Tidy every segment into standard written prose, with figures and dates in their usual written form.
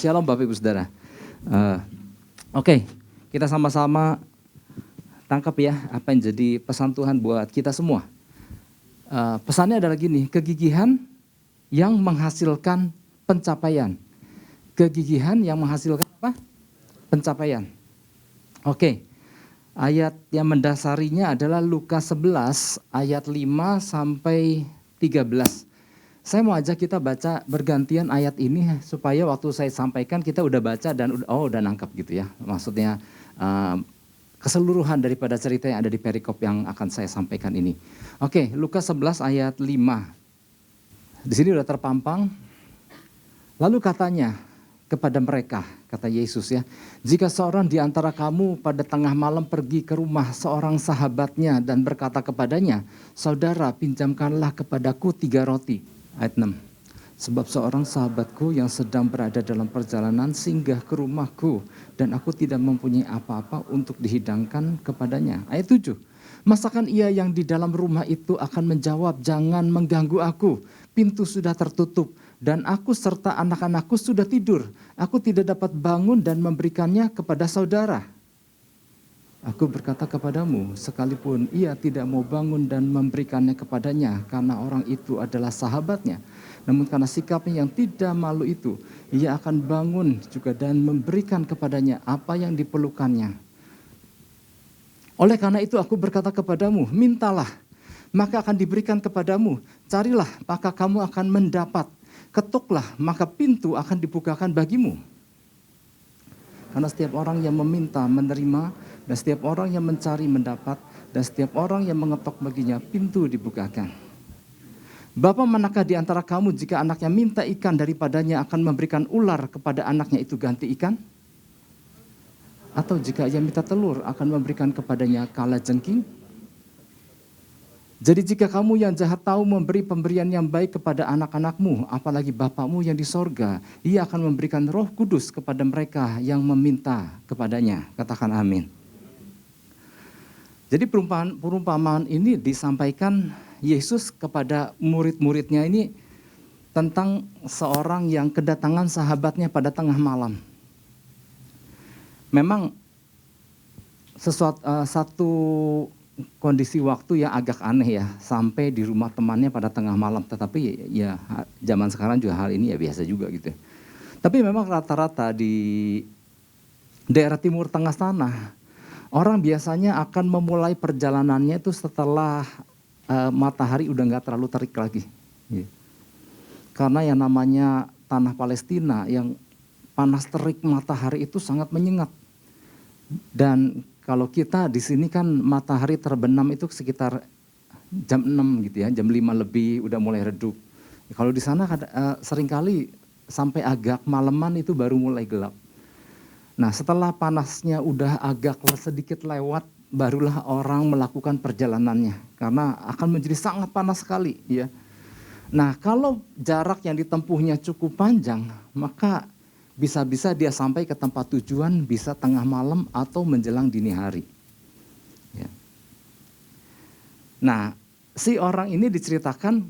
Shalom Bapak Ibu Saudara. Oke, kita sama-sama tangkap ya apa yang jadi pesan Tuhan buat kita semua. Pesannya adalah gini, kegigihan yang menghasilkan pencapaian. Kegigihan yang menghasilkan apa? Pencapaian. Oke, ayat yang mendasarinya adalah Lukas 11 ayat 5 sampai 13. Saya mau ajak kita baca bergantian ayat ini supaya waktu saya sampaikan kita udah baca dan udah nangkap gitu ya. Maksudnya keseluruhan daripada cerita yang ada di perikop yang akan saya sampaikan ini. Oke, Lukas 11 ayat 5. Di sini udah terpampang. Lalu katanya kepada mereka, kata Yesus ya, jika seorang di antara kamu pada tengah malam pergi ke rumah seorang sahabatnya dan berkata kepadanya, saudara pinjamkanlah kepadaku 3 roti. Ayat 6. Sebab seorang sahabatku yang sedang berada dalam perjalanan singgah ke rumahku dan aku tidak mempunyai apa-apa untuk dihidangkan kepadanya. Ayat 7. Masakan ia yang di dalam rumah itu akan menjawab, jangan mengganggu aku, pintu sudah tertutup dan aku serta anak-anakku sudah tidur. Aku tidak dapat bangun dan memberikannya kepada saudara. Aku berkata kepadamu, sekalipun ia tidak mau bangun dan memberikannya kepadanya, karena orang itu adalah sahabatnya. Namun karena sikapnya yang tidak malu itu, ia akan bangun juga dan memberikan kepadanya apa yang diperlukannya. Oleh karena itu aku berkata kepadamu, mintalah, maka akan diberikan kepadamu. Carilah, maka kamu akan mendapat. Ketuklah, maka pintu akan dibukakan bagimu. Karena setiap orang yang meminta menerima, dan setiap orang yang mencari mendapat, dan setiap orang yang mengetok baginya pintu dibukakan. Bapa manakah di antara kamu jika anaknya minta ikan daripadanya akan memberikan ular kepada anaknya itu ganti ikan? Atau jika ia minta telur akan memberikan kepadanya kalajengking? Jadi jika kamu yang jahat tahu memberi pemberian yang baik kepada anak-anakmu, apalagi Bapamu yang di sorga, ia akan memberikan Roh Kudus kepada mereka yang meminta kepadanya. Katakan amin. Jadi perumpamaan ini disampaikan Yesus kepada murid-muridnya ini tentang seorang yang kedatangan sahabatnya pada tengah malam. Memang satu kondisi waktu yang agak aneh ya, sampai di rumah temannya pada tengah malam. Tetapi ya zaman sekarang juga hal ini ya biasa juga gitu. Tapi memang rata-rata di daerah Timur Tengah sana, orang biasanya akan memulai perjalanannya itu setelah matahari udah nggak terlalu terik lagi. Karena yang namanya tanah Palestina yang panas terik matahari itu sangat menyengat. Dan kalau kita di sini kan matahari terbenam itu sekitar jam 6 gitu ya, jam 5 lebih udah mulai redup. Kalau di sana seringkali sampai agak malaman itu baru mulai gelap. Nah setelah panasnya udah agak sedikit lewat, barulah orang melakukan perjalanannya. Karena akan menjadi sangat panas sekali ya. Nah kalau jarak yang ditempuhnya cukup panjang, maka bisa-bisa dia sampai ke tempat tujuan bisa tengah malam atau menjelang dini hari. Ya. Nah, si orang ini diceritakan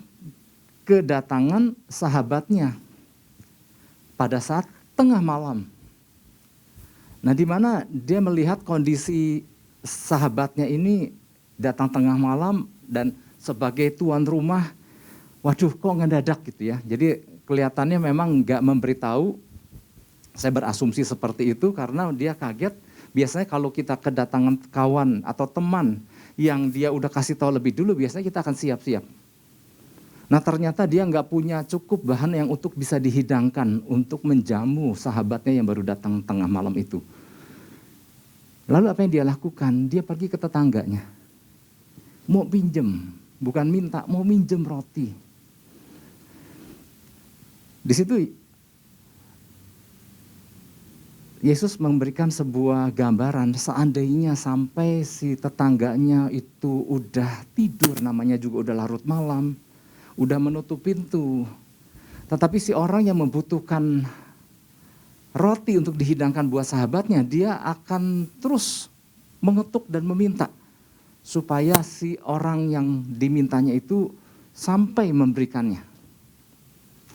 kedatangan sahabatnya pada saat tengah malam. Nah, di mana dia melihat kondisi sahabatnya ini datang tengah malam dan sebagai tuan rumah, waduh kok ngedadak gitu ya. Jadi kelihatannya memang nggak memberitahu. Saya berasumsi seperti itu karena dia kaget. Biasanya kalau kita kedatangan kawan atau teman yang dia udah kasih tahu lebih dulu, biasanya kita akan siap-siap. Nah ternyata dia nggak punya cukup bahan yang untuk bisa dihidangkan untuk menjamu sahabatnya yang baru datang tengah malam itu. Lalu apa yang dia lakukan? Dia pergi ke tetangganya. Mau pinjem, bukan minta, mau minjem roti. Di situ Yesus memberikan sebuah gambaran seandainya sampai si tetangganya itu udah tidur, namanya juga udah larut malam, udah menutup pintu. Tetapi si orang yang membutuhkan roti untuk dihidangkan buat sahabatnya, dia akan terus mengetuk dan meminta supaya si orang yang dimintanya itu sampai memberikannya.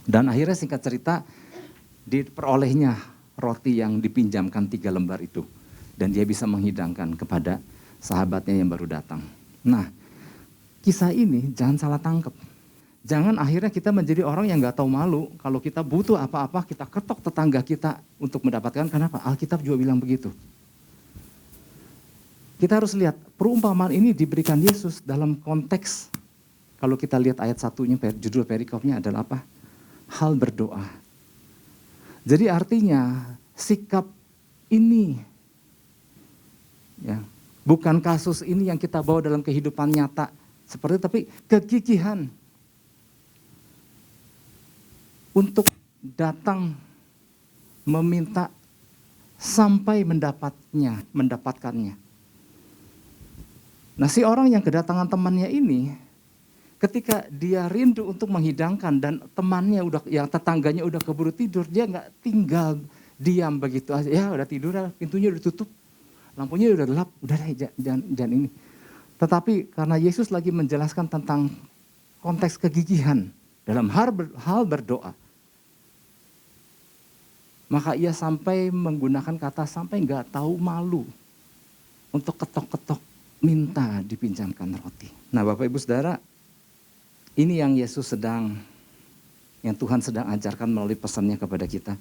Dan akhirnya singkat cerita, diperolehnya roti yang dipinjamkan 3 lembar itu. Dan dia bisa menghidangkan kepada sahabatnya yang baru datang. Nah, kisah ini jangan salah tangkap. Jangan akhirnya kita menjadi orang yang gak tahu malu. Kalau kita butuh apa-apa, kita ketok tetangga kita untuk mendapatkan. Kenapa? Alkitab juga bilang begitu. Kita harus lihat, perumpamaan ini diberikan Yesus dalam konteks, kalau kita lihat ayat 1-nya, judul perikopnya adalah apa? Hal berdoa. Jadi artinya sikap ini, ya, bukan kasus ini yang kita bawa dalam kehidupan nyata seperti, tapi kegigihan untuk datang meminta sampai mendapatkannya. Nah, si orang yang kedatangan temannya ini, ketika dia rindu untuk menghidangkan dan temannya yang tetangganya udah keburu tidur, dia nggak tinggal diam begitu aja. Ya udah tidur, pintunya udah tutup, lampunya udah gelap, udah deh jangan ini. Tetapi karena Yesus lagi menjelaskan tentang konteks kegigihan dalam hal berdoa, maka ia sampai menggunakan kata sampai nggak tahu malu untuk ketok-ketok minta dipinjamkan roti. Nah, Bapak Ibu Saudara, ini yang Tuhan sedang ajarkan melalui pesannya kepada kita.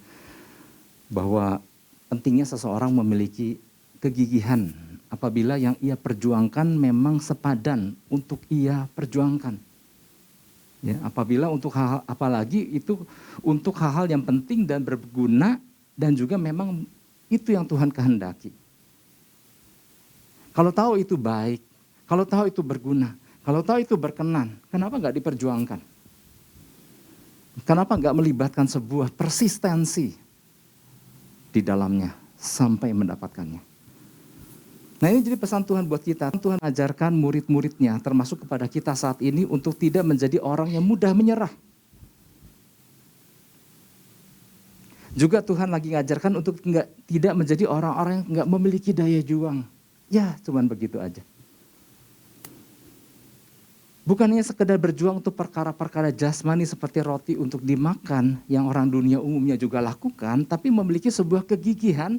Bahwa pentingnya seseorang memiliki kegigihan apabila yang ia perjuangkan memang sepadan untuk ia perjuangkan. Ya, apabila untuk hal apalagi itu untuk hal-hal yang penting dan berguna dan juga memang itu yang Tuhan kehendaki. Kalau tahu itu baik, kalau tahu itu berguna, kalau tahu itu berkenan, kenapa nggak diperjuangkan? Kenapa nggak melibatkan sebuah persistensi di dalamnya sampai mendapatkannya? Nah, ini jadi pesan Tuhan buat kita. Tuhan ajarkan murid-muridnya, termasuk kepada kita saat ini, untuk tidak menjadi orang yang mudah menyerah. Juga Tuhan lagi ngajarkan untuk tidak menjadi orang-orang yang nggak memiliki daya juang. Ya, cuman begitu aja. Bukan hanya sekedar berjuang untuk perkara-perkara jasmani seperti roti untuk dimakan yang orang dunia umumnya juga lakukan, tapi memiliki sebuah kegigihan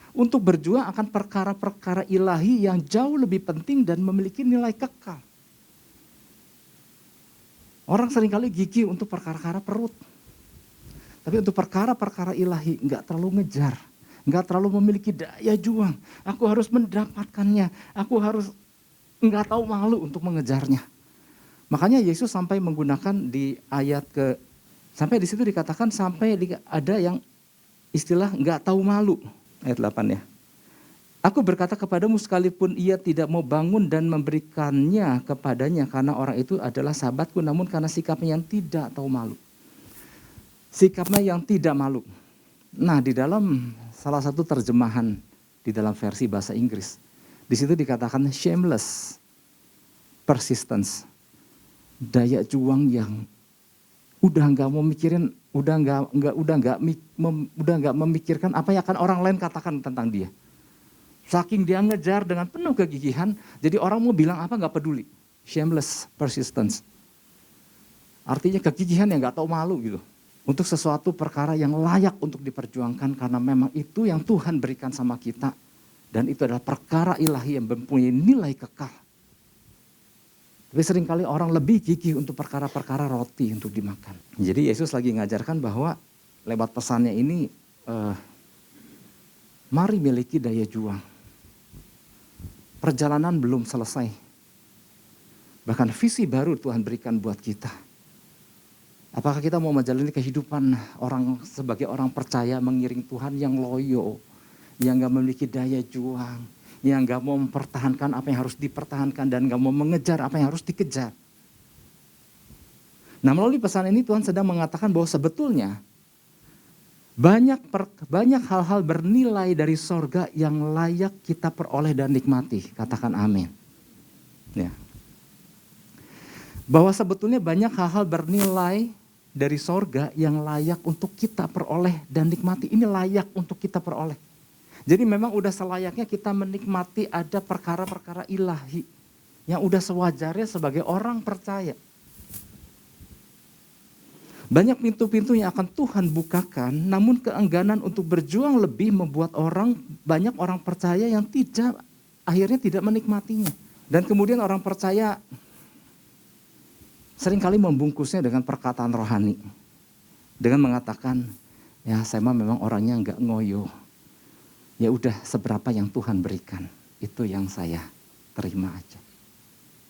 untuk berjuang akan perkara-perkara ilahi yang jauh lebih penting dan memiliki nilai kekal. Orang seringkali gigih untuk perkara-perkara perut. Tapi untuk perkara-perkara ilahi nggak terlalu ngejar. Nggak terlalu memiliki daya juang. Aku harus mendapatkannya. Aku harus nggak tahu malu untuk mengejarnya. Makanya Yesus sampai menggunakan di ayat sampai di situ dikatakan sampai ada yang istilah nggak tahu malu. Ayat 8 ya. Aku berkata kepadamu sekalipun ia tidak mau bangun dan memberikannya kepadanya karena orang itu adalah sahabatku, namun karena sikapnya yang tidak tahu malu. Sikapnya yang tidak malu. Nah, di dalam salah satu terjemahan di dalam versi bahasa Inggris, di situ dikatakan shameless persistence, daya juang yang udah nggak mau mikirin, udah nggak memikirkan apa yang akan orang lain katakan tentang dia. Saking dia ngejar dengan penuh kegigihan, jadi orang mau bilang apa nggak peduli. Shameless persistence, artinya kegigihan yang nggak tahu malu gitu. Untuk sesuatu perkara yang layak untuk diperjuangkan karena memang itu yang Tuhan berikan sama kita. Dan itu adalah perkara ilahi yang mempunyai nilai kekal. Tapi seringkali orang lebih gigih untuk perkara-perkara roti untuk dimakan. Jadi Yesus lagi ngajarkan bahwa lewat pesannya ini, mari miliki daya juang. Perjalanan belum selesai. Bahkan visi baru Tuhan berikan buat kita. Apakah kita mau menjalani kehidupan sebagai orang percaya mengiring Tuhan yang loyo, yang gak memiliki daya juang, yang gak mau mempertahankan apa yang harus dipertahankan dan gak mau mengejar apa yang harus dikejar. Nah, melalui pesan ini Tuhan sedang mengatakan bahwa sebetulnya banyak hal-hal bernilai dari sorga yang layak kita peroleh dan nikmati. Katakan amin. Ya. Bahwa sebetulnya banyak hal-hal bernilai dari sorga yang layak untuk kita peroleh dan nikmati. Ini layak untuk kita peroleh. Jadi memang udah selayaknya kita menikmati ada perkara-perkara ilahi yang udah sewajarnya sebagai orang percaya. Banyak pintu-pintu yang akan Tuhan bukakan, namun keengganan untuk berjuang lebih membuat banyak orang percaya yang akhirnya tidak menikmatinya. Dan kemudian orang percaya seringkali membungkusnya dengan perkataan rohani. Dengan mengatakan, ya saya memang orangnya enggak ngoyo. Ya udah seberapa yang Tuhan berikan, itu yang saya terima aja.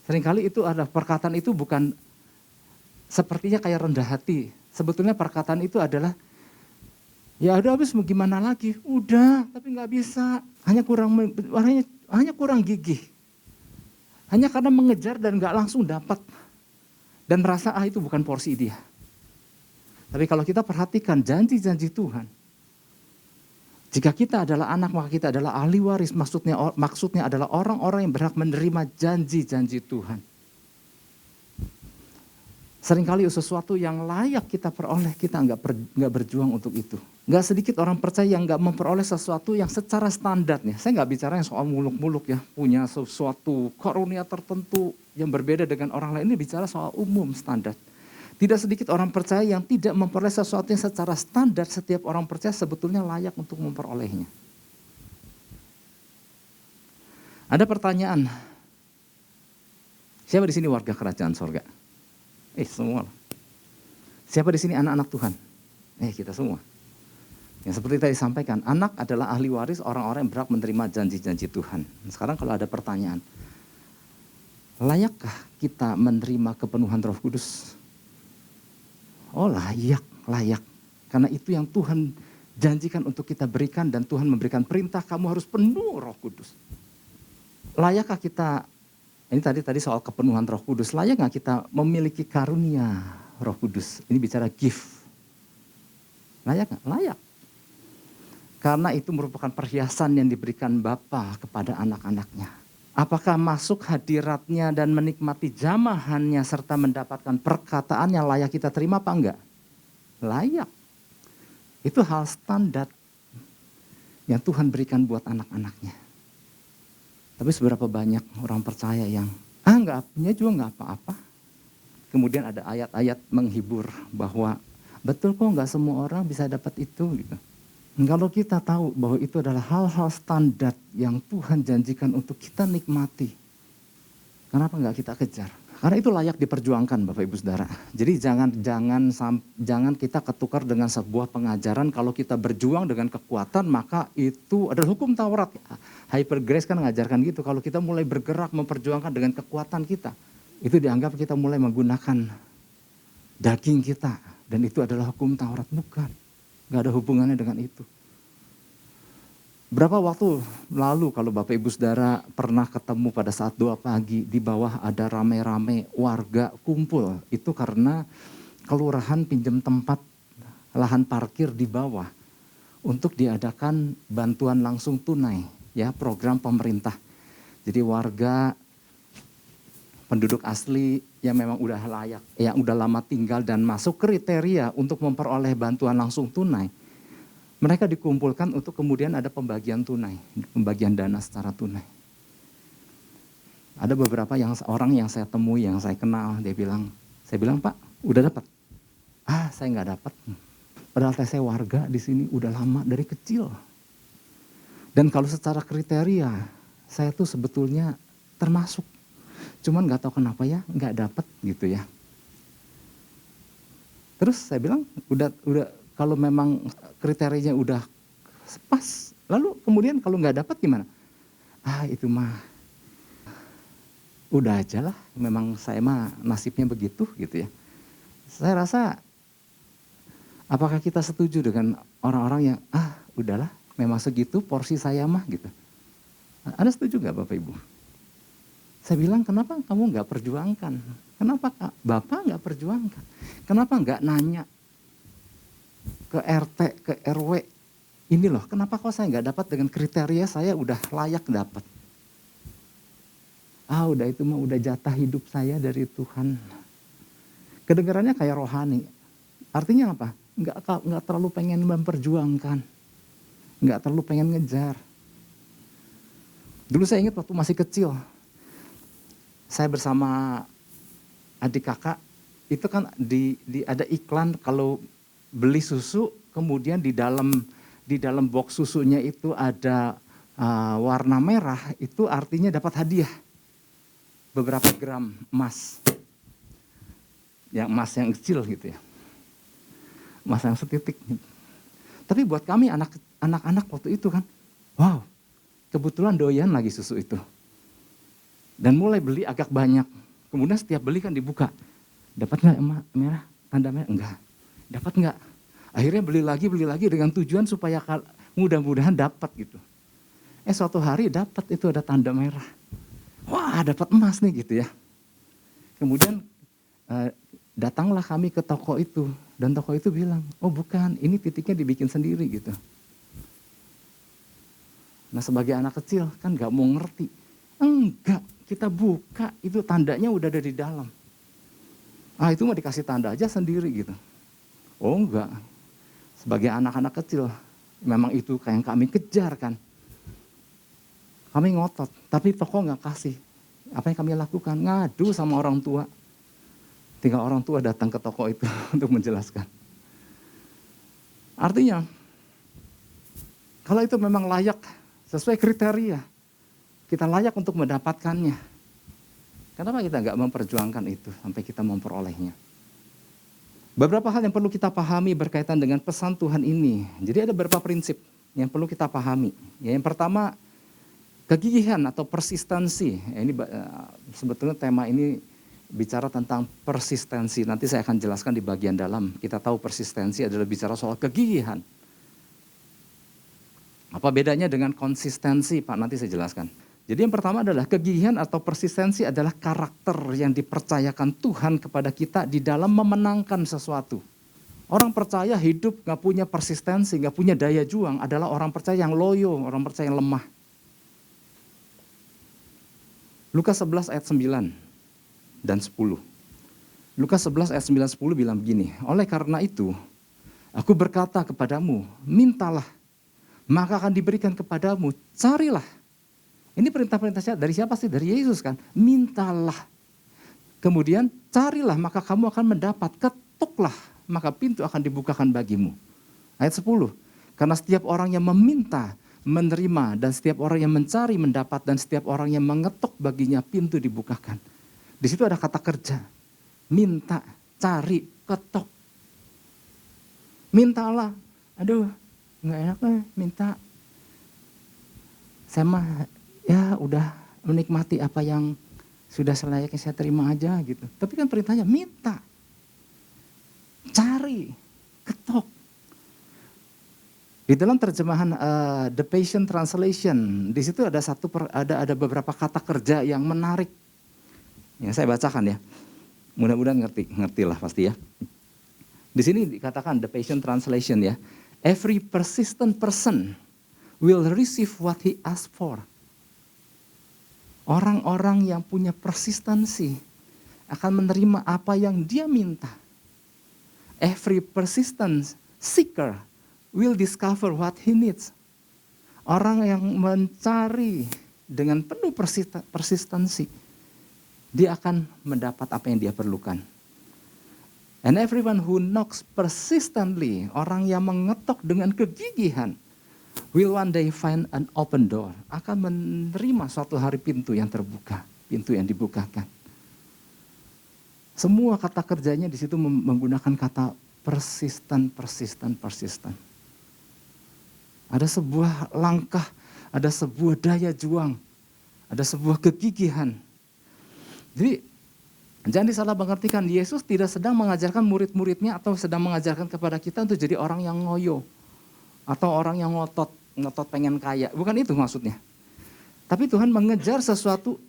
Seringkali itu ada perkataan itu bukan sepertinya kayak rendah hati. Sebetulnya perkataan itu adalah, ya udah habis mau gimana lagi, udah tapi nggak bisa, hanya kurang gigih, hanya karena mengejar dan nggak langsung dapat dan merasa itu bukan porsi dia. Tapi kalau kita perhatikan janji-janji Tuhan, jika kita adalah anak maka kita adalah ahli waris, maksudnya adalah orang-orang yang berhak menerima janji-janji Tuhan. Seringkali sesuatu yang layak kita peroleh, kita nggak berjuang untuk itu. Nggak sedikit orang percaya yang nggak memperoleh sesuatu yang secara standarnya. Saya nggak bicara yang soal muluk-muluk ya, punya sesuatu karunia tertentu yang berbeda dengan orang lain. Ini bicara soal umum standar. Tidak sedikit orang percaya yang tidak memperoleh sesuatu yang secara standar. Setiap orang percaya sebetulnya layak untuk memperolehnya. Ada pertanyaan, siapa di sini warga kerajaan sorga? Semua. Siapa di sini anak-anak Tuhan? Kita semua. Yang seperti tadi sampaikan, anak adalah ahli waris orang-orang yang berhak menerima janji-janji Tuhan. Sekarang kalau ada pertanyaan, layakkah kita menerima kepenuhan Roh Kudus? Oh layak. Karena itu yang Tuhan janjikan untuk kita berikan dan Tuhan memberikan perintah kamu harus penuh Roh Kudus. Layakkah kita, ini tadi soal kepenuhan Roh Kudus, layak nggak kita memiliki karunia Roh Kudus? Ini bicara gift. Layak nggak? Layak. Karena itu merupakan perhiasan yang diberikan Bapa kepada anak-anaknya. Apakah masuk hadiratnya dan menikmati jamahannya serta mendapatkan perkataan yang layak kita terima apa enggak? Layak. Itu hal standar yang Tuhan berikan buat anak-anaknya. Tapi seberapa banyak orang percaya yang nggak punya juga nggak apa-apa. Kemudian ada ayat-ayat menghibur bahwa betul kok nggak semua orang bisa dapat itu gitu. Kalau kita tahu bahwa itu adalah hal-hal standar yang Tuhan janjikan untuk kita nikmati, kenapa nggak kita kejar? Karena itu layak diperjuangkan Bapak Ibu Saudara. Jadi jangan kita ketukar dengan sebuah pengajaran kalau kita berjuang dengan kekuatan maka itu adalah hukum Taurat. Hyper Grace kan mengajarkan gitu, kalau kita mulai bergerak memperjuangkan dengan kekuatan kita, itu dianggap kita mulai menggunakan daging kita dan itu adalah hukum Taurat. Bukan, nggak ada hubungannya dengan itu. Berapa waktu lalu kalau Bapak Ibu Saudara pernah ketemu pada saat doa pagi di bawah ada rame-rame warga kumpul. Itu karena kelurahan pinjam tempat lahan parkir di bawah untuk diadakan bantuan langsung tunai ya, program pemerintah. Jadi warga penduduk asli yang memang udah layak, yang udah lama tinggal dan masuk kriteria untuk memperoleh bantuan langsung tunai. Mereka dikumpulkan untuk kemudian ada pembagian tunai, pembagian dana secara tunai. Ada beberapa orang yang saya temui, yang saya kenal, saya bilang Pak, udah dapat? Saya nggak dapat. Padahal saya warga di sini udah lama dari kecil. Dan kalau secara kriteria, saya tuh sebetulnya termasuk. Cuman nggak tahu kenapa ya, nggak dapat gitu ya. Terus saya bilang, udah kalau memang kriterianya udah pas, lalu kemudian kalau nggak dapat gimana? Itu mah udah aja lah, memang saya mah nasibnya begitu gitu ya. Saya rasa, apakah kita setuju dengan orang-orang yang udahlah, memang segitu porsi saya mah gitu. Anda setuju nggak Bapak Ibu? Saya bilang, kenapa kamu nggak perjuangkan? Kenapa Bapak nggak perjuangkan? Kenapa nggak nanya ke RT, ke RW, ini loh kenapa kok saya nggak dapat dengan kriteria saya udah layak dapat. Udah itu mah udah jatah hidup saya dari Tuhan. Kedengarannya kayak rohani. Artinya apa? Nggak terlalu pengen memperjuangkan. Nggak terlalu pengen ngejar. Dulu saya ingat waktu masih kecil. Saya bersama adik kakak itu kan ada iklan kalau beli susu, kemudian di dalam box susunya itu ada warna merah, itu artinya dapat hadiah beberapa gram emas. Yang emas yang kecil gitu ya. Emas yang setitik. Tapi buat kami anak-anak waktu itu kan, wow, kebetulan doyan lagi susu itu. Dan mulai beli agak banyak. Kemudian setiap beli kan dibuka. Dapat nggak merah? Tanda merah? Enggak. Dapat nggak? Akhirnya beli lagi dengan tujuan supaya mudah-mudahan dapat gitu. Suatu hari dapat, itu ada tanda merah. Wah, dapat emas nih gitu ya. Kemudian datanglah kami ke toko itu. Dan toko itu bilang, oh bukan, ini titiknya dibikin sendiri gitu. Nah sebagai anak kecil kan gak mau ngerti. Enggak, kita buka, itu tandanya udah ada di dalam. Itu mau dikasih tanda aja sendiri gitu. Oh enggak, sebagai anak-anak kecil, memang itu kayak yang kami kejar kan. Kami ngotot, tapi toko gak kasih. Apa yang kami lakukan? Ngadu sama orang tua. Tinggal orang tua datang ke toko itu untuk menjelaskan. Artinya, kalau itu memang layak, sesuai kriteria, kita layak untuk mendapatkannya. Kenapa kita nggak memperjuangkan itu sampai kita memperolehnya? Beberapa hal yang perlu kita pahami berkaitan dengan pesan Tuhan ini. Jadi ada beberapa prinsip yang perlu kita pahami. Yang pertama, kegigihan atau persistensi. Ini sebetulnya tema ini bicara tentang persistensi. Nanti saya akan jelaskan di bagian dalam. Kita tahu persistensi adalah bicara soal kegigihan. Apa bedanya dengan konsistensi, Pak? Nanti saya jelaskan. Jadi yang pertama adalah kegigihan atau persistensi adalah karakter yang dipercayakan Tuhan kepada kita di dalam memenangkan sesuatu. Orang percaya hidup gak punya persistensi, gak punya daya juang adalah orang percaya yang loyo, orang percaya yang lemah. Lukas 11 ayat 9 dan 10. Lukas 11 ayat 9-10 bilang begini, oleh karena itu, aku berkata kepadamu, mintalah, maka akan diberikan kepadamu, carilah. Ini perintah-perintahnya dari siapa sih? Dari Yesus kan, mintalah. Kemudian carilah, maka kamu akan mendapat, ketuklah, maka pintu akan dibukakan bagimu. Ayat 10, karena setiap orang yang meminta, menerima, dan setiap orang yang mencari, mendapat, dan setiap orang yang mengetuk baginya, pintu dibukakan. Di situ ada kata kerja, minta, cari, ketok. Mintalah, aduh nggak enak minta. Saya mah ya udah menikmati apa yang sudah selayaknya saya terima aja gitu. Tapi kan perintahnya minta, cari, ketok. Di dalam terjemahan The Passion Translation, di situ ada beberapa kata kerja yang menarik. Ya, saya bacakan ya. Mudah-mudahan ngertilah pasti ya. Di sini dikatakan The Passion Translation ya. Every persistent person will receive what he asked for. Orang-orang yang punya persistensi akan menerima apa yang dia minta. Every persistent seeker will discover what he needs. Orang yang mencari dengan penuh persistensi, dia akan mendapat apa yang dia perlukan. And everyone who knocks persistently, orang yang mengetok dengan kegigihan, will one day find an open door. Akan menerima suatu hari pintu yang terbuka, pintu yang dibukakan. Semua kata kerjanya di situ menggunakan kata persisten. Ada sebuah langkah, ada sebuah daya juang, ada sebuah kegigihan. Jadi jangan disalah mengertikan, Yesus tidak sedang mengajarkan murid-muridnya atau sedang mengajarkan kepada kita untuk jadi orang yang ngoyo. Atau orang yang ngotot pengen kaya. Bukan itu maksudnya. Tapi Tuhan mengejar sesuatu,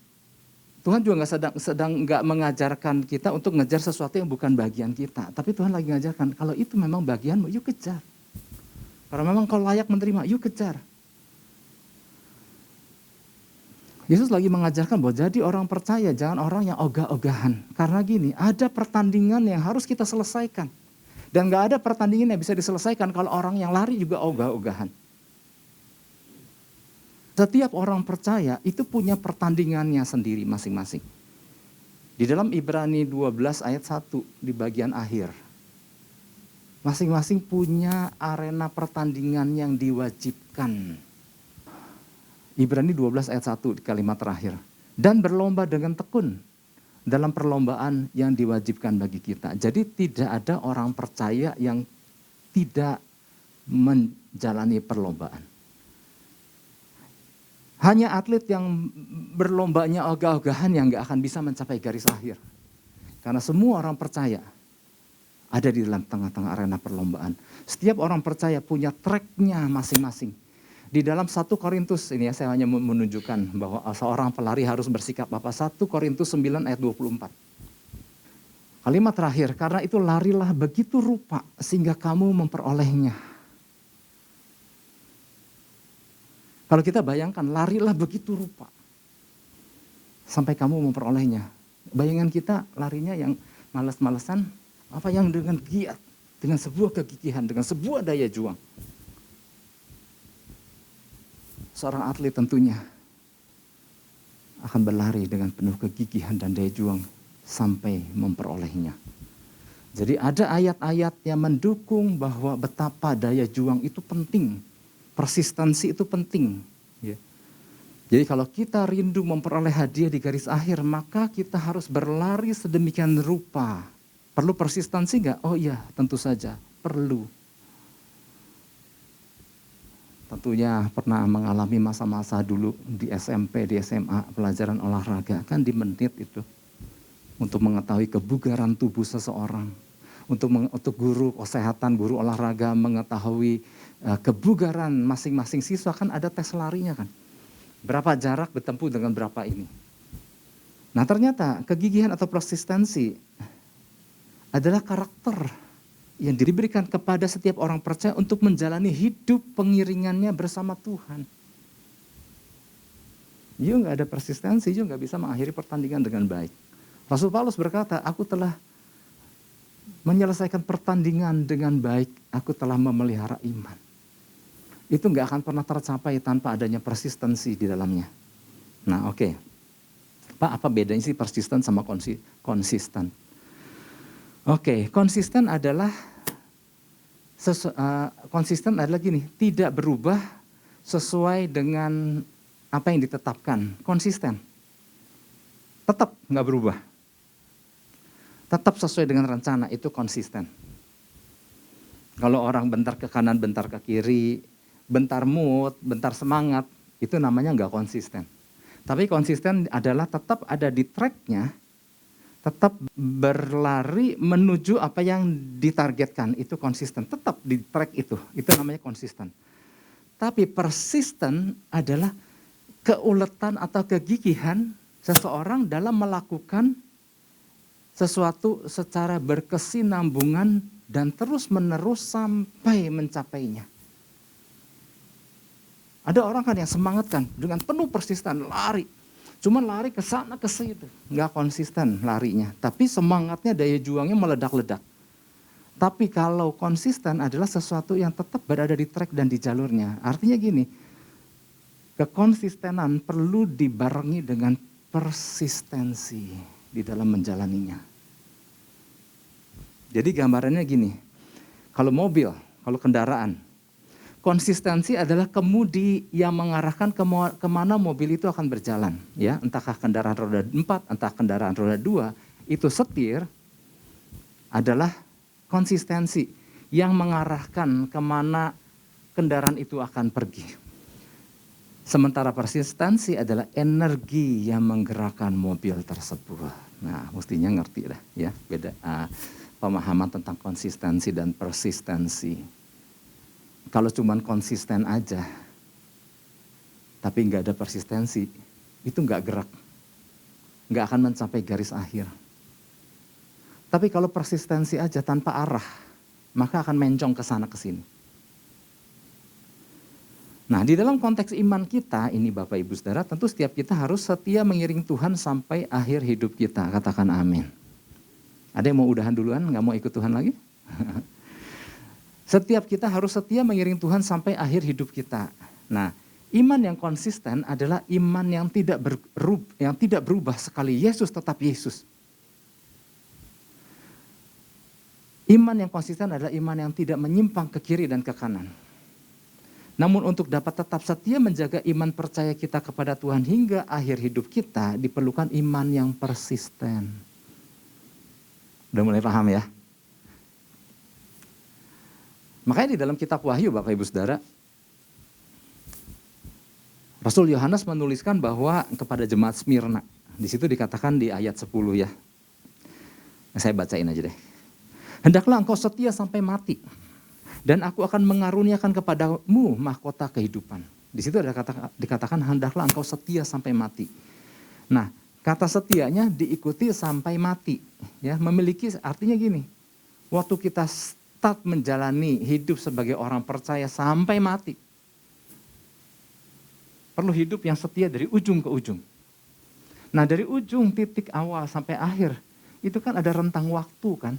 Tuhan juga sedang nggak mengajarkan kita untuk ngejar sesuatu yang bukan bagian kita. Tapi Tuhan lagi mengajarkan, kalau itu memang bagianmu, yuk kejar. Kalau memang kau layak menerima, yuk kejar. Yesus lagi mengajarkan bahwa jadi orang percaya, jangan orang yang ogah-ogahan. Karena gini, ada pertandingan yang harus kita selesaikan. Dan gak ada pertandingan yang bisa diselesaikan kalau orang yang lari juga ogah-ogahan. Setiap orang percaya itu punya pertandingannya sendiri masing-masing. Di dalam Ibrani 12 ayat 1 di bagian akhir. Masing-masing punya arena pertandingan yang diwajibkan. Ibrani 12 ayat 1 di kalimat terakhir. Dan berlomba dengan tekun dalam perlombaan yang diwajibkan bagi kita. Jadi tidak ada orang percaya yang tidak menjalani perlombaan. Hanya atlet yang berlombanya ogah-ogahan yang gak akan bisa mencapai garis akhir. Karena semua orang percaya ada di dalam tengah-tengah arena perlombaan. Setiap orang percaya punya tracknya masing-masing. Di dalam 1 Korintus, ini ya saya hanya menunjukkan bahwa seorang pelari harus bersikap apa. 1 Korintus 9 ayat 24. Kalimat terakhir, karena itu larilah begitu rupa sehingga kamu memperolehnya. Kalau kita bayangkan, larilah begitu rupa sampai kamu memperolehnya. Bayangan kita larinya yang malas-malesan, apa yang dengan giat, dengan sebuah kegigihan, dengan sebuah daya juang. Seorang atlet tentunya akan berlari dengan penuh kegigihan dan daya juang sampai memperolehnya. Jadi ada ayat-ayat yang mendukung bahwa betapa daya juang itu penting. Persistensi itu penting. Ya. Jadi kalau kita rindu memperoleh hadiah di garis akhir, maka kita harus berlari sedemikian rupa. Perlu persistensi nggak? Oh iya, tentu saja perlu. Tentunya pernah mengalami masa-masa dulu di SMP, di SMA, pelajaran olahraga. Kan di menit itu. Untuk mengetahui kebugaran tubuh seseorang. Untuk guru kesehatan, guru olahraga mengetahui kebugaran masing-masing siswa kan ada tes larinya kan. Berapa jarak bertempuh dengan berapa ini. Nah ternyata kegigihan atau persistensi adalah karakter yang diberikan kepada setiap orang percaya untuk menjalani hidup pengiringannya bersama Tuhan. You nggak ada persistensi, you nggak bisa mengakhiri pertandingan dengan baik. Rasul Paulus berkata, aku telah menyelesaikan pertandingan dengan baik, aku telah memelihara iman. Itu nggak akan pernah tercapai tanpa adanya persistensi di dalamnya. Nah oke. Pak, apa bedanya sih persisten sama konsisten? Oke, konsisten adalah gini, tidak berubah sesuai dengan apa yang ditetapkan. Konsisten. Tetap nggak berubah. Tetap sesuai dengan rencana, itu konsisten. Kalau orang bentar ke kanan, bentar ke kiri, bentar mood, bentar semangat, itu namanya nggak konsisten. Tapi konsisten adalah tetap ada di tracknya, tetap berlari menuju apa yang ditargetkan, itu konsisten. Tetap di track itu namanya konsisten. Tapi persisten adalah keuletan atau kegigihan seseorang dalam melakukan sesuatu secara berkesinambungan dan terus menerus sampai mencapainya. Ada orang kan yang semangat kan dengan penuh persisten lari. Cuma lari ke sana ke situ, nggak konsisten larinya. Tapi semangatnya, daya juangnya meledak-ledak. Tapi kalau konsisten adalah sesuatu yang tetap berada di track dan di jalurnya. Artinya gini, kekonsistenan perlu dibarengi dengan persistensi di dalam menjalaninya. Jadi gambarannya gini, kalau mobil, kalau kendaraan, konsistensi adalah kemudi yang mengarahkan kemana mobil itu akan berjalan. Ya, entahkah kendaraan roda 4, entah kendaraan roda 2, itu setir adalah konsistensi yang mengarahkan kemana kendaraan itu akan pergi. Sementara persistensi adalah energi yang menggerakkan mobil tersebut. Nah, mestinya ngerti lah ya, beda pemahaman tentang konsistensi dan persistensi. Kalau cuman konsisten aja, tapi nggak ada persistensi, itu nggak gerak. Nggak akan mencapai garis akhir. Tapi kalau persistensi aja tanpa arah, maka akan mencong ke sana ke sini. Nah, di dalam konteks iman kita, ini Bapak Ibu Saudara, tentu setiap kita harus setia mengiring Tuhan sampai akhir hidup kita. Katakan amin. Ada yang mau udahan duluan, nggak mau ikut Tuhan lagi? Setiap kita harus setia mengiring Tuhan sampai akhir hidup kita. Nah, iman yang konsisten adalah iman yang tidak berubah sekali Yesus tetap Yesus. Iman yang konsisten adalah iman yang tidak menyimpang ke kiri dan ke kanan. Namun untuk dapat tetap setia menjaga iman percaya kita kepada Tuhan hingga akhir hidup kita, diperlukan iman yang persisten. Udah mulai paham ya? Makanya di dalam kitab Wahyu, Bapak Ibu Saudara, Rasul Yohanes menuliskan bahwa kepada jemaat Smyrna, di situ dikatakan di ayat 10 ya. Saya bacain aja deh. Hendaklah engkau setia sampai mati, dan aku akan mengaruniakan kepadamu mahkota kehidupan. Di situ ada dikatakan hendaklah engkau setia sampai mati. Nah, kata setianya diikuti sampai mati. Ya, memiliki artinya gini, waktu kita start menjalani hidup sebagai orang percaya sampai mati, perlu hidup yang setia dari ujung ke ujung. Nah, dari ujung titik awal sampai akhir, itu kan ada rentang waktu kan.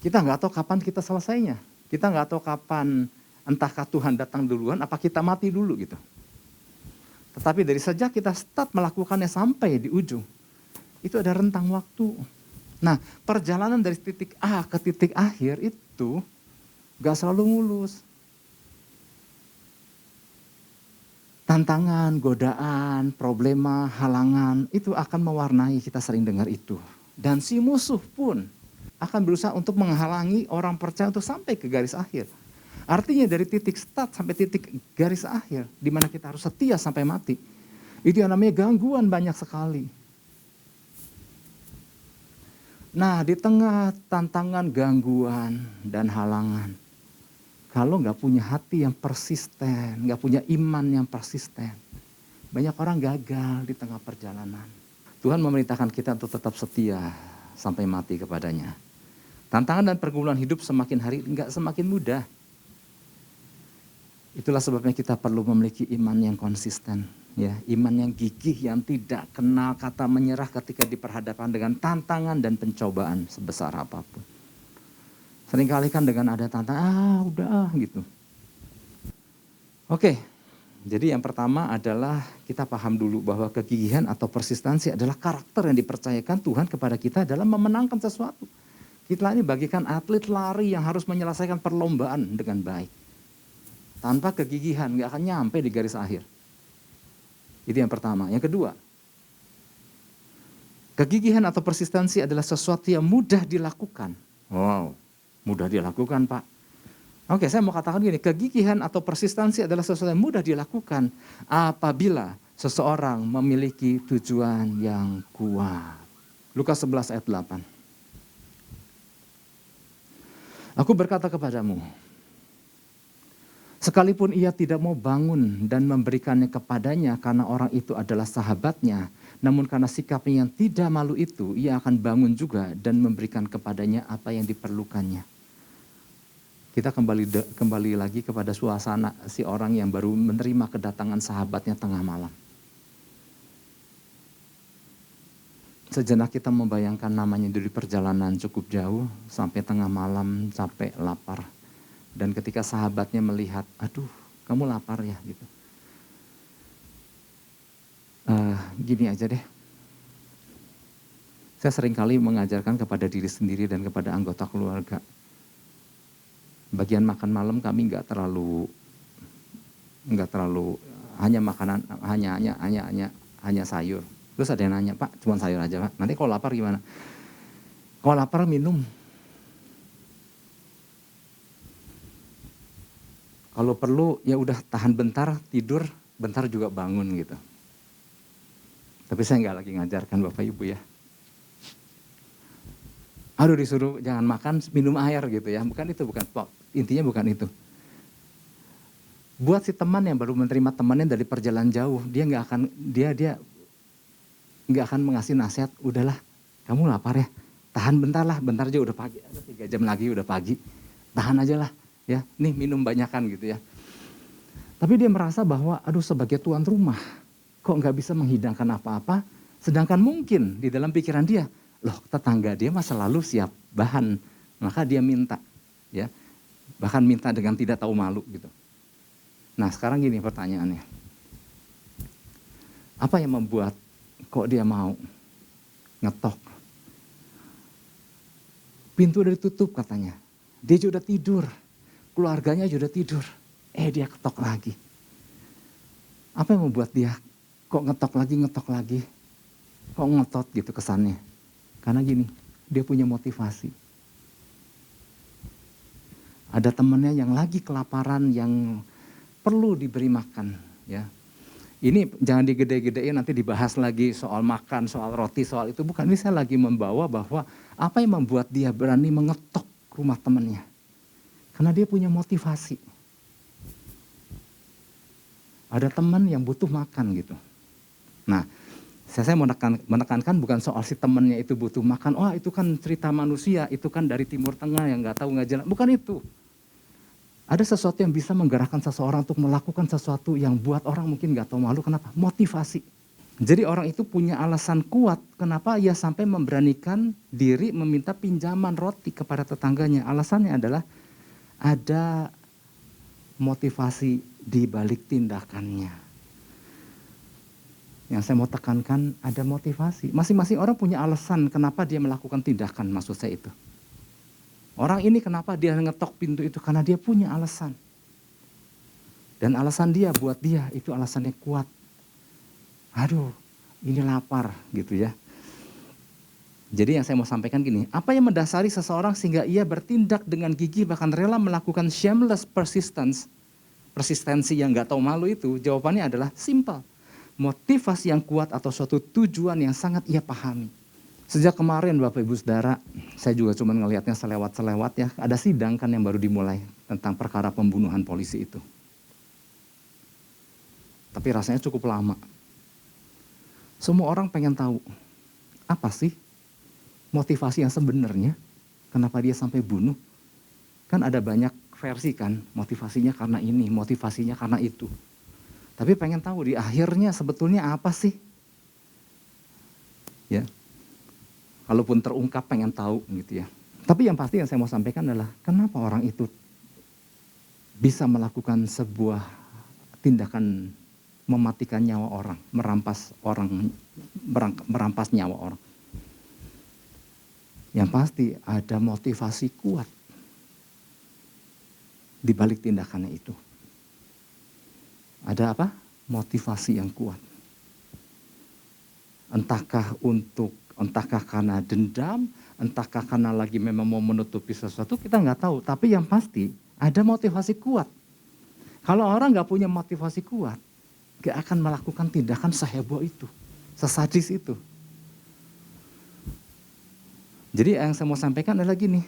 Kita nggak tahu kapan kita selesainya. Kita nggak tahu kapan, entahkah Tuhan datang duluan, apa kita mati dulu gitu. Tetapi dari sejak kita start melakukannya sampai di ujung, itu ada rentang waktu. Nah, perjalanan dari titik A ke titik akhir itu nggak selalu mulus. Tantangan, godaan, problema, halangan, itu akan mewarnai, kita sering dengar itu. Dan si musuh pun akan berusaha untuk menghalangi orang percaya untuk sampai ke garis akhir. Artinya dari titik start sampai titik garis akhir, di mana kita harus setia sampai mati. Itu yang namanya gangguan banyak sekali. Nah, di tengah tantangan, gangguan, dan halangan, kalau nggak punya hati yang persisten, nggak punya iman yang persisten, banyak orang gagal di tengah perjalanan. Tuhan memerintahkan kita untuk tetap setia sampai mati kepadanya. Tantangan dan pergumulan hidup semakin hari nggak semakin mudah. Itulah sebabnya kita perlu memiliki iman yang konsisten, ya, iman yang gigih, yang tidak kenal kata menyerah ketika diperhadapkan dengan tantangan dan pencobaan sebesar apapun. Seringkali kan dengan ada tantangan, udah gitu. Oke, jadi yang pertama adalah kita paham dulu bahwa kegigihan atau persistensi adalah karakter yang dipercayakan Tuhan kepada kita dalam memenangkan sesuatu. Kita ini bagikan atlet lari yang harus menyelesaikan perlombaan dengan baik. Tanpa kegigihan gak akan nyampe di garis akhir. Itu yang pertama. Yang kedua, kegigihan atau persistensi adalah sesuatu yang mudah dilakukan. Wow, mudah dilakukan Pak. Oke, saya mau katakan gini, kegigihan atau persistensi adalah sesuatu yang mudah dilakukan apabila seseorang memiliki tujuan yang kuat. Lukas 11 ayat 8. Aku berkata kepadamu, sekalipun ia tidak mau bangun dan memberikannya kepadanya karena orang itu adalah sahabatnya, namun karena sikapnya yang tidak malu itu, ia akan bangun juga dan memberikan kepadanya apa yang diperlukannya. Kita kembali lagi kepada suasana si orang yang baru menerima kedatangan sahabatnya tengah malam. Sejenak kita membayangkan namanya dari perjalanan cukup jauh, sampai tengah malam, capek, lapar. Dan ketika sahabatnya melihat, aduh kamu lapar ya gitu. Gini aja deh. Saya seringkali mengajarkan kepada diri sendiri dan kepada anggota keluarga. Bagian makan malam kami nggak terlalu hanya makanan hanya sayur. Terus ada yang nanya, Pak, cuma sayur aja Pak. Nanti kalau lapar gimana? Kalau lapar minum. Kalau perlu ya udah tahan bentar, tidur, bentar juga bangun gitu. Tapi saya nggak lagi ngajarkan Bapak Ibu ya. Aduh disuruh jangan makan, minum air gitu ya. Bukan itu, intinya bukan itu. Buat si teman yang baru menerima temannya dari perjalanan jauh, dia nggak akan mengasih nasihat, udahlah kamu lapar ya, tahan bentar lah, bentar aja udah pagi, 3 jam lagi udah pagi, tahan aja lah ya, nih minum banyakan gitu ya. Tapi dia merasa bahwa aduh sebagai tuan rumah, kok nggak bisa menghidangkan apa-apa, sedangkan mungkin di dalam pikiran dia, loh tetangga dia masa lalu siap bahan, maka dia minta ya, bahkan minta dengan tidak tahu malu gitu. Nah sekarang gini pertanyaannya, apa yang membuat kok dia mau ngetok? Pintu udah ditutup katanya. Dia juga udah tidur. Keluarganya juga udah tidur. Dia ketok lagi. Apa yang membuat dia kok ngetok lagi? Kok ngotot gitu kesannya? Karena gini, dia punya motivasi. Ada temannya yang lagi kelaparan, yang perlu diberi makan. Ya, ini jangan digede-gedein, nanti dibahas lagi soal makan, soal roti, soal itu. Bukan, ini saya lagi membawa bahwa apa yang membuat dia berani mengetok rumah temannya. Karena dia punya motivasi. Ada teman yang butuh makan gitu. Nah, saya mau menekankan bukan soal si temannya itu butuh makan. Oh, itu kan cerita manusia, itu kan dari Timur Tengah yang nggak tahu nggak jalan. Bukan itu. Ada sesuatu yang bisa menggerakkan seseorang untuk melakukan sesuatu yang buat orang mungkin nggak tahu malu. Kenapa? Motivasi. Jadi orang itu punya alasan kuat kenapa ia sampai memberanikan diri meminta pinjaman roti kepada tetangganya. Alasannya adalah ada motivasi di balik tindakannya. Yang saya mau tekankan, ada motivasi. Masing-masing orang punya alasan kenapa dia melakukan tindakan, maksud saya itu. Orang ini kenapa dia ngetok pintu itu, karena dia punya alasan. Dan alasan dia buat dia itu alasannya kuat. Aduh, ini lapar gitu ya. Jadi yang saya mau sampaikan gini, apa yang mendasari seseorang sehingga ia bertindak dengan gigih bahkan rela melakukan shameless persistensi yang nggak tahu malu itu, jawabannya adalah simple. Motivasi yang kuat atau suatu tujuan yang sangat ia pahami. Sejak kemarin Bapak Ibu Saudara, saya juga cuma ngelihatnya selewat-selewat ya, ada sidang kan yang baru dimulai tentang perkara pembunuhan polisi itu. Tapi rasanya cukup lama. Semua orang pengen tahu, apa sih motivasi yang sebenarnya, kenapa dia sampai bunuh? Kan ada banyak versi kan, motivasinya karena ini, motivasinya karena itu. Tapi pengen tahu di akhirnya sebetulnya apa sih? Ya, kalaupun terungkap pengen tahu gitu ya. Tapi yang pasti yang saya mau sampaikan adalah kenapa orang itu bisa melakukan sebuah tindakan mematikan nyawa orang, merampas nyawa orang. Yang pasti ada motivasi kuat di balik tindakannya itu. Ada apa? Motivasi yang kuat. Entahkah karena dendam, entahkah karena lagi memang mau menutupi sesuatu, kita nggak tahu. Tapi yang pasti ada motivasi kuat. Kalau orang nggak punya motivasi kuat, nggak akan melakukan tindakan seheboh itu, sesadis itu. Jadi yang saya mau sampaikan adalah gini,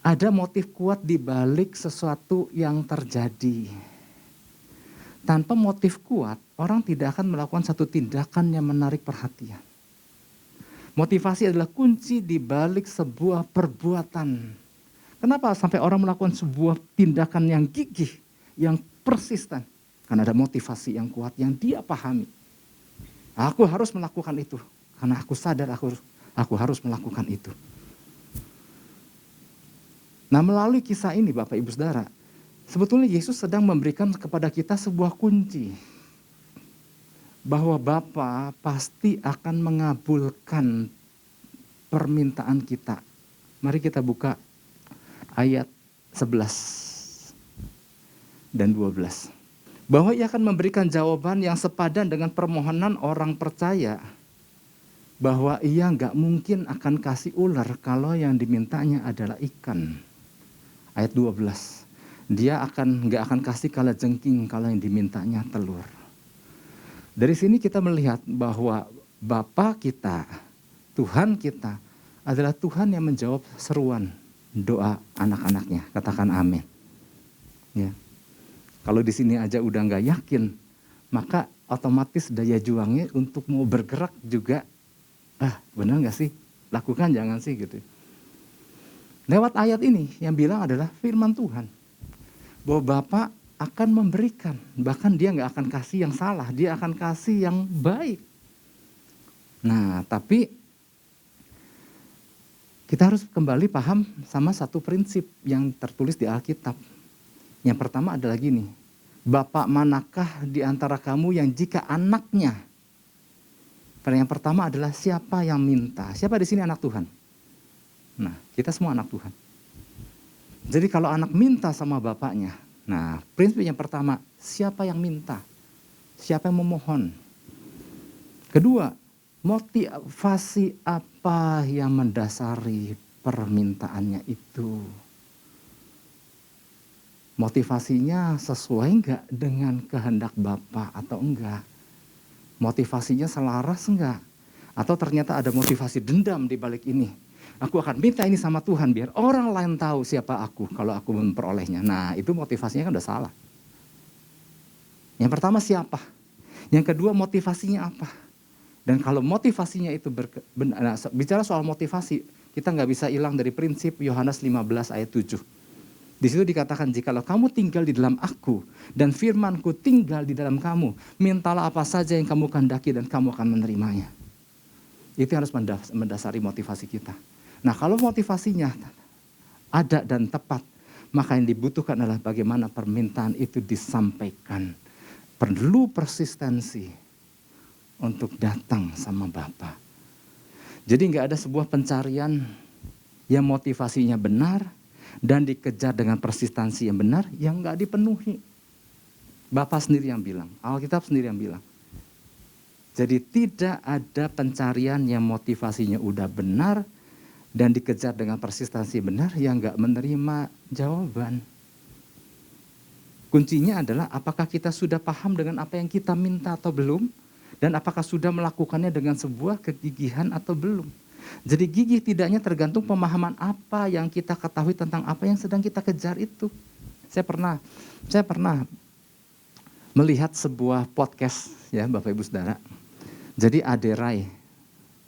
ada motif kuat di balik sesuatu yang terjadi. Tanpa motif kuat, orang tidak akan melakukan satu tindakan yang menarik perhatian. Motivasi adalah kunci di balik sebuah perbuatan. Kenapa sampai orang melakukan sebuah tindakan yang gigih, yang persisten? Karena ada motivasi yang kuat yang dia pahami. Aku harus melakukan itu, karena aku sadar aku harus melakukan itu. Nah, melalui kisah ini Bapak Ibu Saudara, sebetulnya Yesus sedang memberikan kepada kita sebuah kunci. Bahwa Bapa pasti akan mengabulkan permintaan kita. Mari kita buka ayat 11 dan 12. Bahwa ia akan memberikan jawaban yang sepadan dengan permohonan orang percaya. Bahwa ia nggak mungkin akan kasih ular kalau yang dimintanya adalah ikan. Ayat 12. Dia nggak akan kasih kalajengking kalau yang dimintanya telur. Dari sini kita melihat bahwa Bapa kita, Tuhan kita adalah Tuhan yang menjawab seruan doa anak-anaknya. Katakan amin. Ya. Kalau di sini aja udah nggak yakin, maka otomatis daya juangnya untuk mau bergerak juga, benar nggak sih? Lakukan jangan sih gitu. Lewat ayat ini yang bilang adalah firman Tuhan. Bahwa Bapa akan memberikan, bahkan dia nggak akan kasih yang salah, dia akan kasih yang baik. Nah, tapi kita harus kembali paham sama satu prinsip yang tertulis di Alkitab. Yang pertama adalah gini, Bapak manakah di antara kamu yang jika anaknya, yang pertama adalah siapa yang minta, siapa di sini anak Tuhan? Nah, kita semua anak Tuhan. Jadi kalau anak minta sama bapaknya, nah prinsip yang pertama, siapa yang minta? Siapa yang memohon? Kedua, motivasi apa yang mendasari permintaannya itu? Motivasinya sesuai enggak dengan kehendak Bapa atau enggak? Motivasinya selaras enggak? Atau ternyata ada motivasi dendam di balik ini? Aku akan minta ini sama Tuhan biar orang lain tahu siapa aku kalau aku memperolehnya. Nah, itu motivasinya kan udah salah. Yang pertama siapa? Yang kedua motivasinya apa? Dan kalau motivasinya itu bicara soal motivasi, kita nggak bisa hilang dari prinsip Yohanes 15 ayat 7. Di situ dikatakan, jikalau kamu tinggal di dalam aku dan firmanku tinggal di dalam kamu, mintalah apa saja yang kamu kehendaki dan kamu akan menerimanya. Itu harus mendasari motivasi kita. Nah, kalau motivasinya ada dan tepat, maka yang dibutuhkan adalah bagaimana permintaan itu disampaikan. Perlu persistensi untuk datang sama Bapa. Jadi nggak ada sebuah pencarian yang motivasinya benar dan dikejar dengan persistensi yang benar yang nggak dipenuhi. Bapa sendiri yang bilang, Alkitab sendiri yang bilang. Jadi tidak ada pencarian yang motivasinya udah benar dan dikejar dengan persistensi benar yang nggak menerima jawaban. Kuncinya adalah apakah kita sudah paham dengan apa yang kita minta atau belum, dan apakah sudah melakukannya dengan sebuah kegigihan atau belum. Jadi gigih tidaknya tergantung pemahaman apa yang kita ketahui tentang apa yang sedang kita kejar itu. Saya pernah melihat sebuah podcast ya Bapak Ibu Saudara. Jadi Aderai,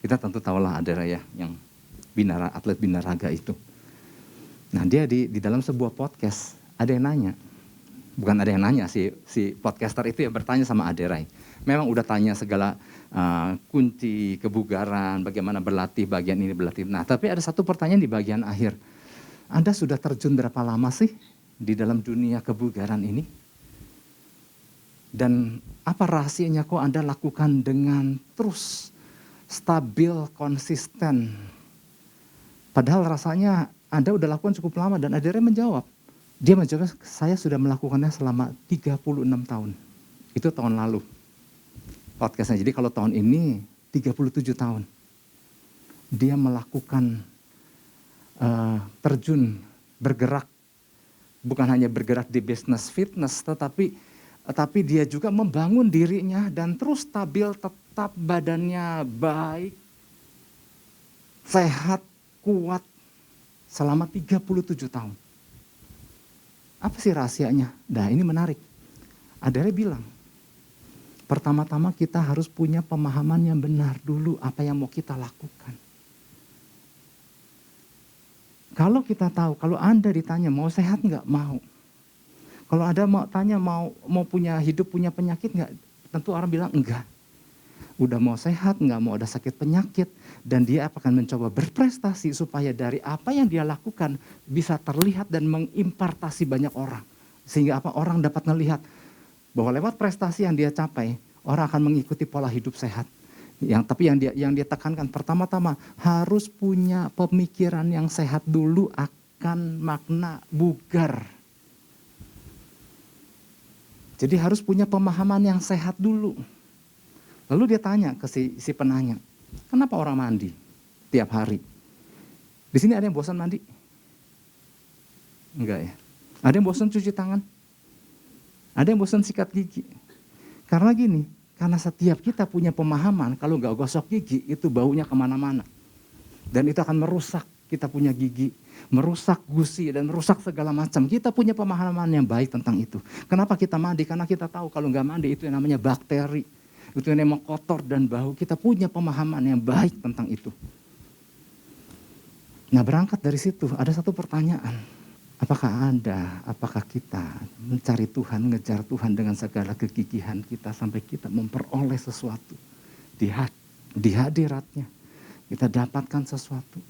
kita tentu tahulah Aderai ya, yang atlet binaraga itu. Nah dia di dalam sebuah podcast ada yang nanya, bukan ada yang nanya, si podcaster itu yang bertanya sama Aderai. Memang udah tanya segala kunci kebugaran, bagaimana berlatih, bagian ini berlatih. Nah, tapi ada satu pertanyaan di bagian akhir. Anda sudah terjun berapa lama sih di dalam dunia kebugaran ini? Dan apa rahasianya kok Anda lakukan dengan terus stabil, konsisten? Padahal rasanya Anda udah lakukan cukup lama dan Aderai menjawab. Dia menjawab, saya sudah melakukannya selama 36 tahun. Itu tahun lalu. Podcastnya. Jadi kalau tahun ini 37 tahun. Dia melakukan terjun, bergerak. Bukan hanya bergerak di bisnis fitness, tetapi dia juga membangun dirinya dan terus stabil, tetap badannya baik, sehat, kuat selama 37 tahun. Apa sih rahasianya? Nah ini menarik. Aderai bilang, pertama-tama kita harus punya pemahaman yang benar dulu apa yang mau kita lakukan. Kalau kita tahu, kalau Anda ditanya mau sehat nggak? Mau. Kalau Anda mau tanya mau punya hidup, punya penyakit nggak? Tentu orang bilang enggak. Udah mau sehat, nggak mau ada sakit penyakit. Dan dia akan mencoba berprestasi supaya dari apa yang dia lakukan bisa terlihat dan mengimpartasi banyak orang. Sehingga orang dapat melihat bahwa lewat prestasi yang dia capai, orang akan mengikuti pola hidup sehat. Tapi yang dia tekankan pertama-tama harus punya pemikiran yang sehat dulu akan makna bugar. Jadi harus punya pemahaman yang sehat dulu. Lalu dia tanya ke si penanya, kenapa orang mandi tiap hari? Di sini ada yang bosan mandi? Enggak ya. Ada yang bosan cuci tangan? Ada yang bosan sikat gigi? Karena gini, karena setiap kita punya pemahaman, kalau nggak gosok gigi, itu baunya kemana-mana. Dan itu akan merusak kita punya gigi, merusak gusi, dan merusak segala macam. Kita punya pemahaman yang baik tentang itu. Kenapa kita mandi? Karena kita tahu kalau nggak mandi itu yang namanya bakteri. Itu yang memang kotor dan bau. Kita punya pemahaman yang baik tentang itu. Nah berangkat dari situ, ada satu pertanyaan. Apakah kita mencari Tuhan, mengejar Tuhan dengan segala kegigihan kita sampai kita memperoleh sesuatu di hadiratnya. Kita dapatkan sesuatu.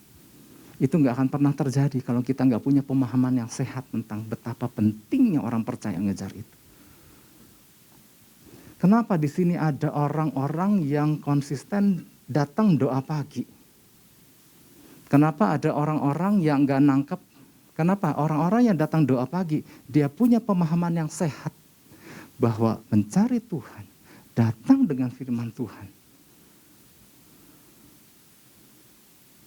Itu nggak akan pernah terjadi kalau kita nggak punya pemahaman yang sehat tentang betapa pentingnya orang percaya ngejar itu. Kenapa di sini ada orang-orang yang konsisten datang doa pagi? Kenapa ada orang-orang yang nggak nangkep? Kenapa? Orang-orang yang datang doa pagi, dia punya pemahaman yang sehat bahwa mencari Tuhan, datang dengan firman Tuhan,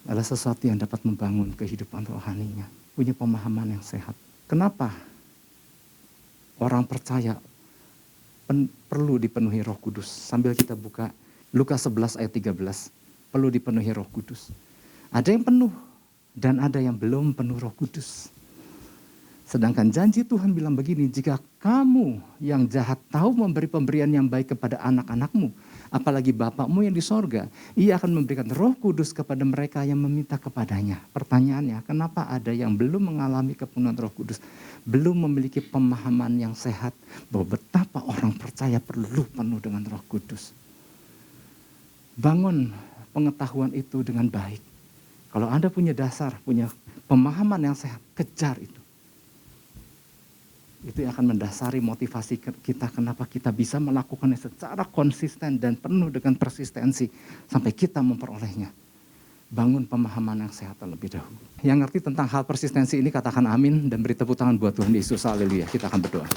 adalah sesuatu yang dapat membangun kehidupan rohaninya. Punya pemahaman yang sehat. Kenapa? Orang percaya perlu dipenuhi Roh Kudus. Sambil kita buka Lukas 11 ayat 13. Perlu dipenuhi Roh Kudus. Ada yang penuh dan ada yang belum penuh Roh Kudus. Sedangkan janji Tuhan bilang begini, jika kamu yang jahat tahu memberi pemberian yang baik kepada anak-anakmu, apalagi Bapakmu yang di sorga, ia akan memberikan Roh Kudus kepada mereka yang meminta kepadanya. Pertanyaannya, kenapa ada yang belum mengalami kepenuhan Roh Kudus, belum memiliki pemahaman yang sehat bahwa betapa orang percaya perlu penuh dengan Roh Kudus. Bangun pengetahuan itu dengan baik. Kalau Anda punya dasar, punya pemahaman yang sehat, kejar itu. Itu yang akan mendasari motivasi kita kenapa kita bisa melakukannya secara konsisten dan penuh dengan persistensi sampai kita memperolehnya. Bangun pemahaman yang sehat terlebih dahulu. Yang ngerti tentang hal persistensi ini katakan amin dan beri tepuk tangan buat Tuhan Yesus. Haleluya. Kita akan berdoa.